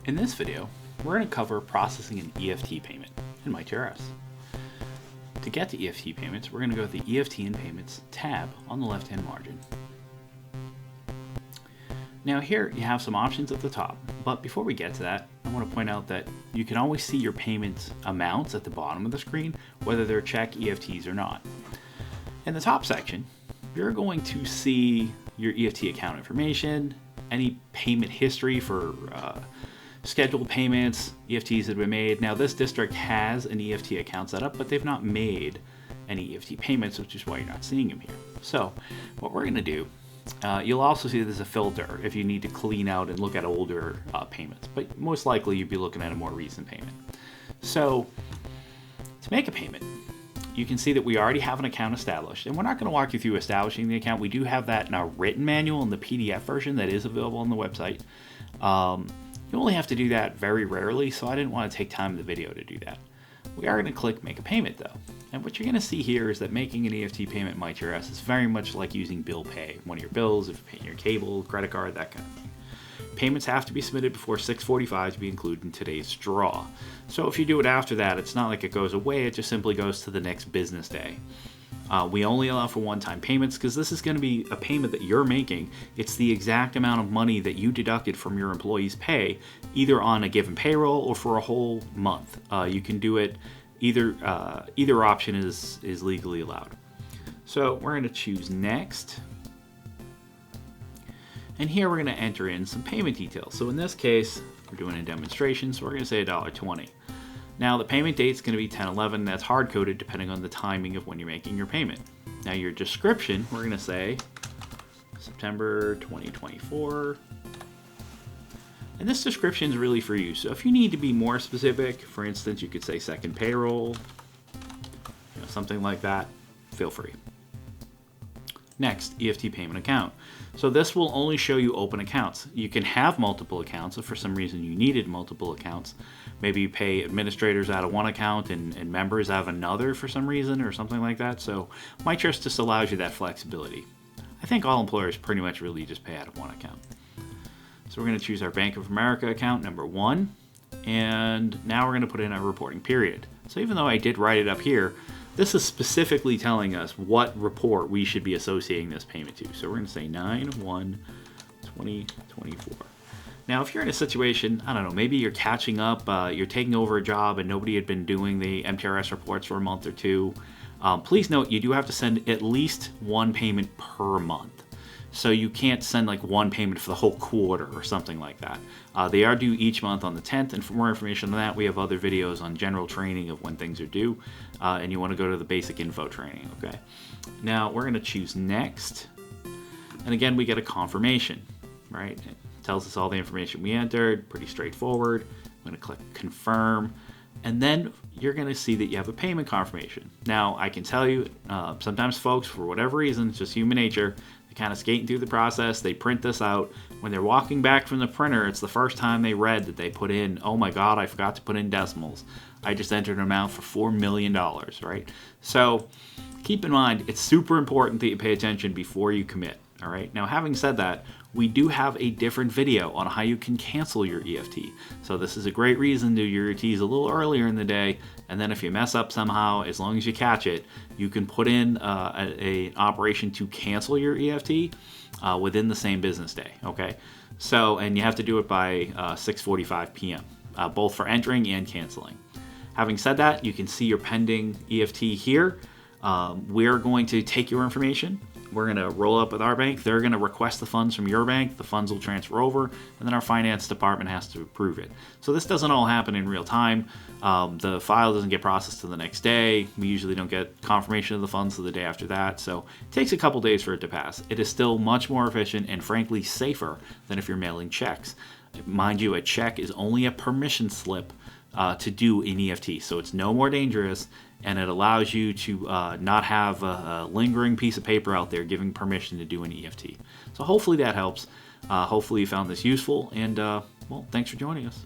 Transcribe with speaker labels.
Speaker 1: In this video, we're going to cover processing an EFT payment in MyTRS. To get to EFT payments, we're going to go to the EFT and Payments tab on the left-hand margin. Now here you have some options at the top, but before we get to that, I want to point out that you can always see your payment amounts at the bottom of the screen, whether they're check, EFTs, or not. In the top section, you're going to see your EFT account information, any payment history for scheduled payments, EFTs that have been made. Now this district has an EFT account set up, but they've not made any EFT payments, which is why you're not seeing them here. So what we're going to do, you'll also see there's a filter if you need to clean out and look at older payments, but most likely you'd be looking at a more recent payment. So to make a payment, you can see that we already have an account established, and we're not going to walk you through establishing the account. We do have that in our written manual in the PDF version that is available on the website. You only have to do that very rarely, so I didn't want to take time in the video to do that. We are going to click Make a Payment though. And what you're going to see here is that making an EFT payment in MyTRS is very much like using bill pay. One of your bills, if you're paying your cable, credit card, that kind of thing. Payments have to be submitted before 6:45 to be included in today's draw. So if you do it after that, it's not like it goes away, it just simply goes to the next business day. We only allow for one-time payments because this is going to be a payment that you're making. It's the exact amount of money that you deducted from your employee's pay, either on a given payroll or for a whole month. You can do it either option is legally allowed. So we're going to choose Next. And here we're going to enter in some payment details. So in this case, we're doing a demonstration, so we're going to say $1.20. Now the payment date is going to be 10/11. That's hard-coded depending on the timing of when you're making your payment. Now your description, we're going to say September 2024. And this description is really for you. So if you need to be more specific, for instance, you could say second payroll, something like that, feel free. Next, EFT payment account. So this will only show you open accounts. You can have multiple accounts if for some reason you needed multiple accounts. Maybe you pay administrators out of one account and members out of another for some reason or something like that. So MyTRS just allows you that flexibility. I think all employers pretty much really just pay out of one account. So we're going to choose our Bank of America account, number 1. And now we're going to put in our reporting period. So even though I did write it up here, this is specifically telling us what report we should be associating this payment to. So we're going to say 9/1/2024. Now, if you're in a situation, I don't know, maybe you're catching up, you're taking over a job and nobody had been doing the MyTRS reports for a month or two, please note you do have to send at least one payment per month. So you can't send like one payment for the whole quarter or something like that. They are due each month on the 10th, and for more information on that, we have other videos on general training of when things are due, and you want to go to the basic info training, okay? Now we're going to choose Next, and again we get a confirmation, right? It tells us all the information we entered, pretty straightforward. I'm going to click Confirm, and then you're going to see that you have a payment confirmation. Now I can tell you, sometimes folks, for whatever reason, it's just human nature, kind of skating through the process, they print this out. When they're walking back from the printer, it's the first time they read that they put in, oh my God, I forgot to put in decimals. I just entered an amount for $4 million, right? So keep in mind, it's super important that you pay attention before you commit, all right? Now, having said that, we do have a different video on how you can cancel your EFT. So this is a great reason to do your EFTs a little earlier in the day, and then if you mess up somehow, as long as you catch it, you can put in an operation to cancel your EFT within the same business day, okay? So, and you have to do it by 6:45 p.m., both for entering and canceling. Having said that, you can see your pending EFT here. We're going to take your information. We're going to roll up with our bank. They're going to request the funds from your bank. The funds will transfer over, and then our finance department has to approve it. So this doesn't all happen in real time. The file doesn't get processed till the next day. We usually don't get confirmation of the funds till the day after that. So it takes a couple days for it to pass. It is still much more efficient and frankly safer than if you're mailing checks. Mind you, a check is only a permission slip to do an EFT, so it's no more dangerous, and it allows you to not have a lingering piece of paper out there giving permission to do an EFT. So hopefully that helps. Hopefully you found this useful, and well, thanks for joining us.